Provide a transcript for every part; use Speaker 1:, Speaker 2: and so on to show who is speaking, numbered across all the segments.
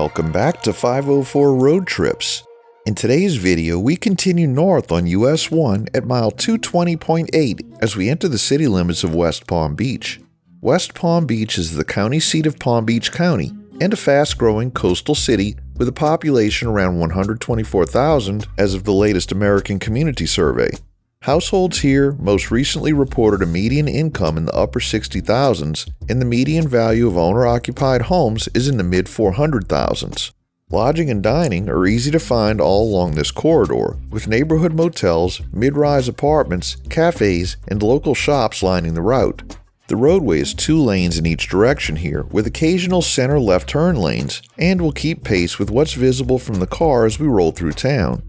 Speaker 1: Welcome back to 504 Road Trips. In today's video, we continue north on US 1 at mile 220.8 as we enter the city limits of West Palm Beach. West Palm Beach is the county seat of Palm Beach County and a fast-growing coastal city with a population around 124,000 as of the latest American Community Survey. Households here most recently reported a median income in the upper 60,000s, and the median value of owner-occupied homes is in the mid-400,000s. Lodging and dining are easy to find all along this corridor, with neighborhood motels, mid-rise apartments, cafes, and local shops lining the route. The roadway is 2 lanes in each direction here, with occasional center left turn lanes, and will keep pace with what's visible from the car as we roll through town.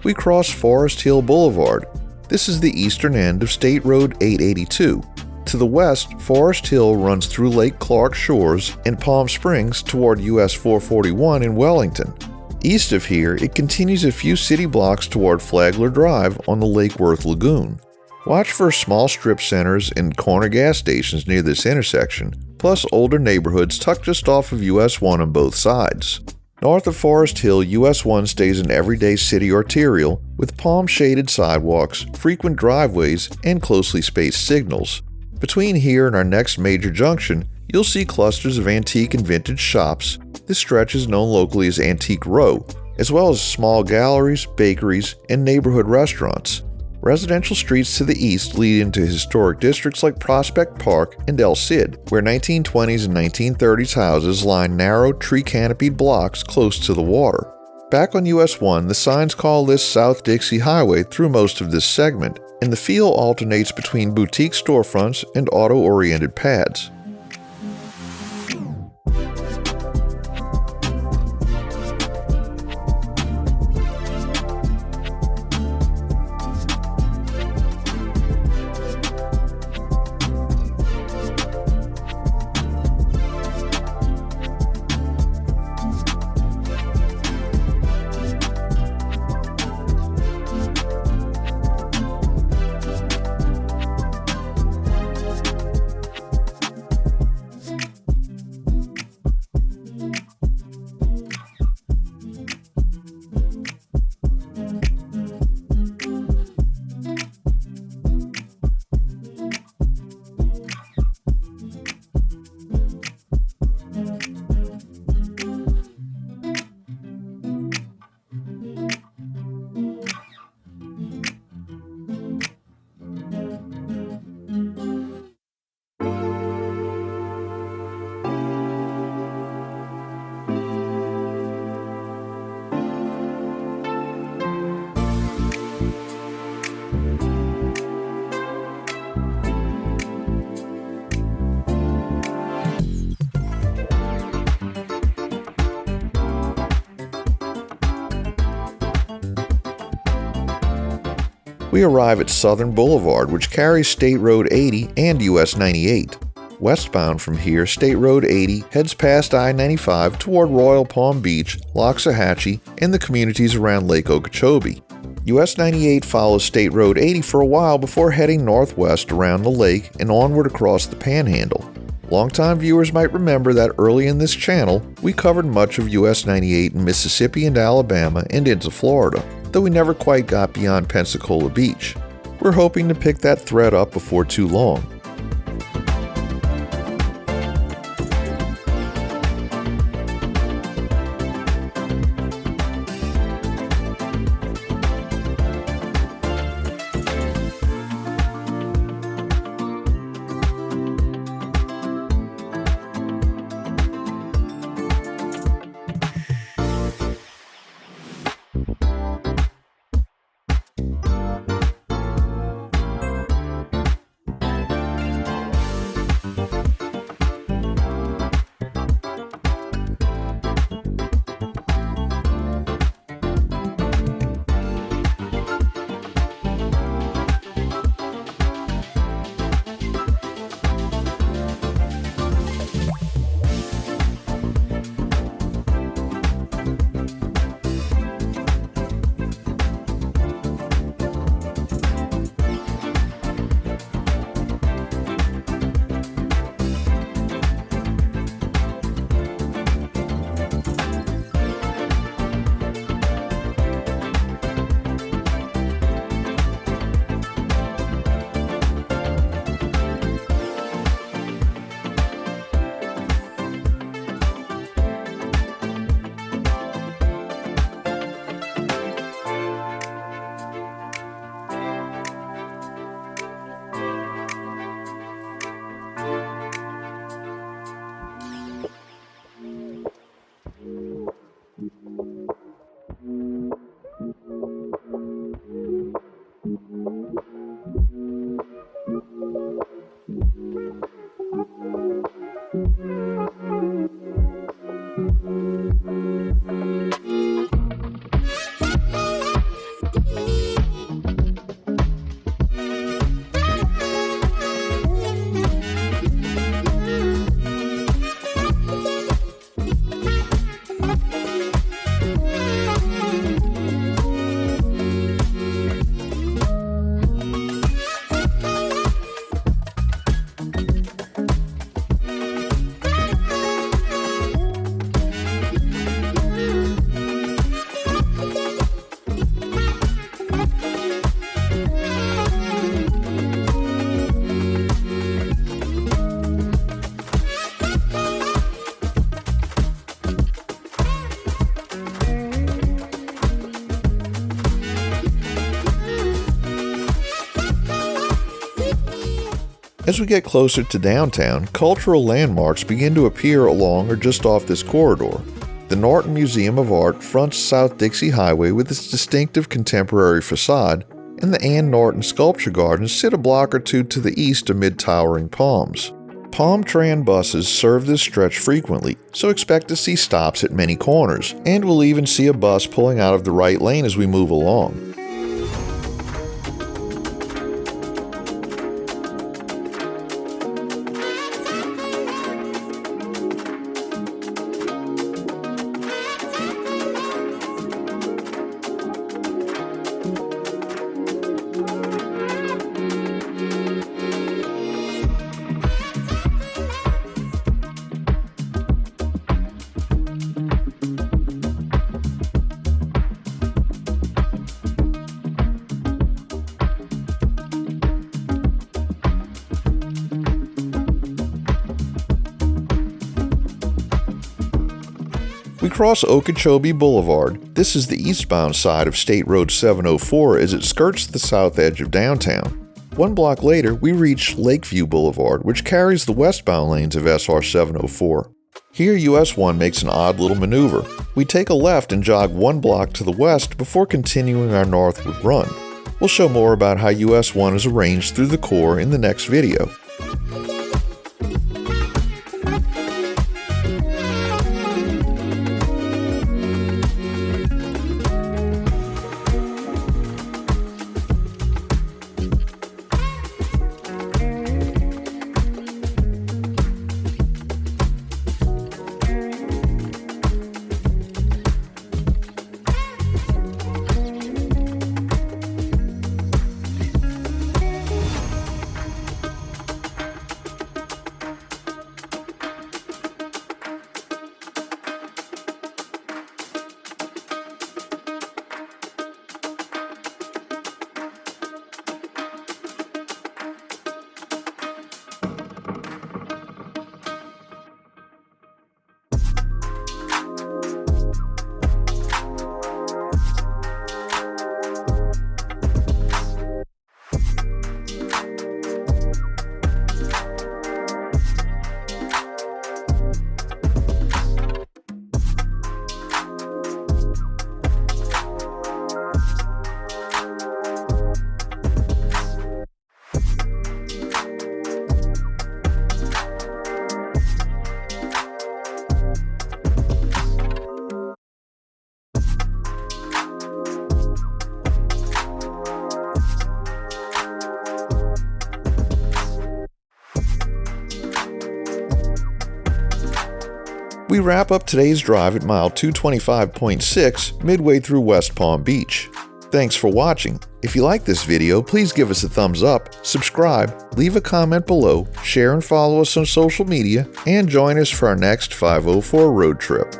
Speaker 1: We cross Forest Hill Blvd. This is the eastern end of State Road 882. To the west, Forest Hill runs through Lake Clark shores and Palm Springs toward US 441 in Wellington. East of here, it continues a few city blocks toward Flagler Drive on the Lake Worth Lagoon. Watch for small strip centers and corner gas stations near this intersection, plus older neighborhoods tucked just off of US 1 on both sides. North of Forest Hill, US 1 stays an everyday city arterial with palm-shaded sidewalks, frequent driveways, and closely spaced signals. Between here and our next major junction, you'll see clusters of antique and vintage shops. This stretch is known locally as Antique Row, as well as small galleries, bakeries, and neighborhood restaurants. Residential streets to the east lead into historic districts like Prospect Park and El Cid, where 1920s and 1930s houses line narrow, tree-canopied blocks close to the water. Back on US 1, the signs call this South Dixie Highway through most of this segment, and the feel alternates between boutique storefronts and auto-oriented pads. We arrive at Southern Boulevard, which carries State Road 80 and US 98. Westbound from here, State Road 80 heads past I-95 toward Royal Palm Beach, Loxahatchee, and the communities around Lake Okeechobee. US 98 follows State Road 80 for a while before heading northwest around the lake and onward across the Panhandle. Longtime viewers might remember that early in this channel, we covered much of US 98 in Mississippi and Alabama and into Florida, though we never quite got beyond Pensacola Beach. We're hoping to pick that thread up before too long. As we get closer to downtown, cultural landmarks begin to appear along or just off this corridor. The Norton Museum of Art fronts South Dixie Highway with its distinctive contemporary facade, and the Ann Norton Sculpture Gardens sit a block or two to the east amid towering palms. Palm Tran buses serve this stretch frequently, so expect to see stops at many corners, and we'll even see a bus pulling out of the right lane as we move along. We cross Okeechobee Boulevard. This is the eastbound side of State Road 704 as it skirts the south edge of downtown. 1 block later, we reach Lakeview Boulevard, which carries the westbound lanes of SR 704. Here, US-1 makes an odd little maneuver. We take a left and jog 1 block to the west before continuing our northward run. We'll show more about how US-1 is arranged through the core in the next video. We wrap up today's drive at mile 225.6, midway through West Palm Beach. Thanks for watching. If you like this video, please give us a thumbs up, subscribe, leave a comment below, share and follow us on social media, and join us for our next 504 road trip.